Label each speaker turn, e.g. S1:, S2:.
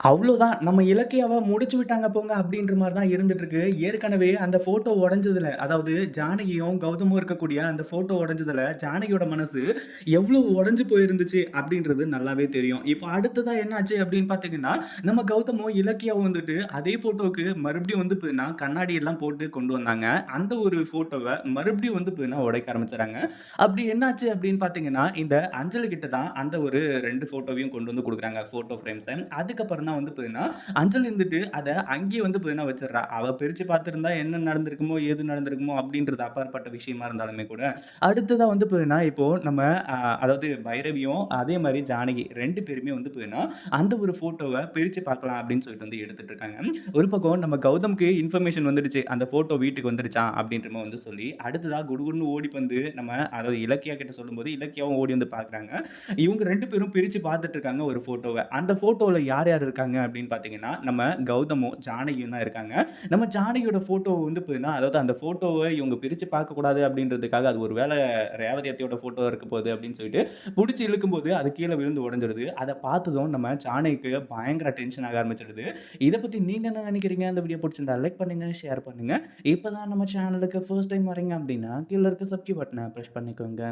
S1: அவ்ளோதான். நம்ம இலக்கியாவ முடிச்சு விட்டாங்க போங்க அப்டின்ற மாரி தான் இருந்துட்டுருக்கு. ஏற்கனவே அந்த ஃபோட்டோ உடைஞ்சதுல, அதாவது ஜானகியும், கௌதமும் இருக்கக்கூடிய அந்த ஃபோட்டோ உடைஞ்சதுல, ஜானகியோட மனசு எவ்ளோ உடைஞ்சு போயிருந்துச்சு அப்டின்றது நல்லாவே தெரியும். இப்ப அடுத்ததா என்ன ஆச்சு அப்டின்னு பார்த்தீங்கன்னா, நம்ம கௌதமும், இலக்கியாவும் வந்துட்டு அதே ஃபோட்டோவுக்கு மறுபடியும் வந்து பார்த்தீங்கன்னா, கண்ணாடி எல்லாம் போட்டு கொண்டு வந்தாங்க. அந்த ஒரு ஃபோட்டோவ மறுபடியும் வந்து பார்த்தீங்கன்னா உடைக்க ஆரம்பிச்சுறாங்க. அப்டி என்னாச்சு அப்டின்னு பார்த்தீங்கன்னா, இந்த அஞ்சலி கிட்ட தான் அந்த ஒரு 2 ஃபோட்டோவையும் கொண்டு வந்து குடுக்குறாங்க. ஃபோட்டோ ஃப்ரேம்ஸ. அதுக்கப்புறம் தான் வந்து பார்த்தீங்கன்னா, அஞ்சலி இருந்துட்டு அத அங்கேயே வந்து பார்த்தீங்கன்னா வச்சுடுறா. அவ பிரிச்சு பார்த்திருந்தா என்ன நடந்திருக்குமோ, ஏது நடந்திருக்குமோ அப்டின்றது அப்பாற்பட்ட விஷயமா இருந்தாலுமே கூட, அடுத்ததா வந்து பார்த்தீங்கன்னா, இப்போ நம்ம அ அதாவது பைரவியும், அதே மாரி ஜானகி 2 பேருமே வந்து பார்த்தீங்கன்னா, அந்த ஒரு ஃபோட்டோவ பிரிச்சு பார்க்கலாம் அப்டின்னு சொல்லிட்டு வந்து எடுத்துட்டு இருக்காங்க. ஒரு பக்கம் நம்ம கௌதம்க்கு இன்ஃபர்மேஷன் வந்துடுச்சு. அந்த ஃபோட்டோ வீட்டுக்கு வந்துருச்சாம் அப்டின்ற மாரி வந்து சொல்லி, அடுத்ததா குடுகுடுன்னு ஓடி வந்து நம்ம அதாவது இலக்கியா கிட்ட சொல்லும்போது, இலக்கியாவும் ஓடி வந்து பார்க்குறாங்க. இவங்க 2 பேரும் பிரிச்சு பார்த்துட்டு இருக்காங்க ஒரு ஃபோட்டோவ. அந்த ஃபோட்டோல யார் யார் இருக்காங்க அப்படின்னு பார்த்தீங்கன்னா, நம்ம கௌதமும், ஜானகியும் தான் இருக்காங்க. நம்ம ஜானகியோட ஃபோட்டோ வந்து பார்த்தீங்கன்னா, அதாவது அந்த ஃபோட்டோவ இவங்க பிரிச்சு பார்க்கக்கூடாது அப்படின்றதுக்காக, அது ஒரு வேள ரேவதி அத்தையோட ஃபோட்டோ இருக்க போகுது அப்படின்னு சொல்லிட்டு, புடிச்சு இழுக்கும்போது அது கீழ விழுந்து உடைஞ்சிருது. அத பார்த்ததும் நம்ம ஜானகிக்கு பயங்கர டென்ஷன் ஆக ஆரம்பிச்சுடுது. இத பத்தி நீங்க என்ன நினைக்கிறீங்க? அந்த வீடியோ புடிச்சிருந்தா லைக் பண்ணுங்க, ஷேர் பண்ணுங்க. இப்ப தான் நம்ம சேனலுக்கு ஃபர்ஸ்ட் டைம் வரீங்க அப்படின்னா, கீழ இருக்க சப்ஸ்கிரைப் பட்டன பிரஸ் பண்ணிக்கோங்க.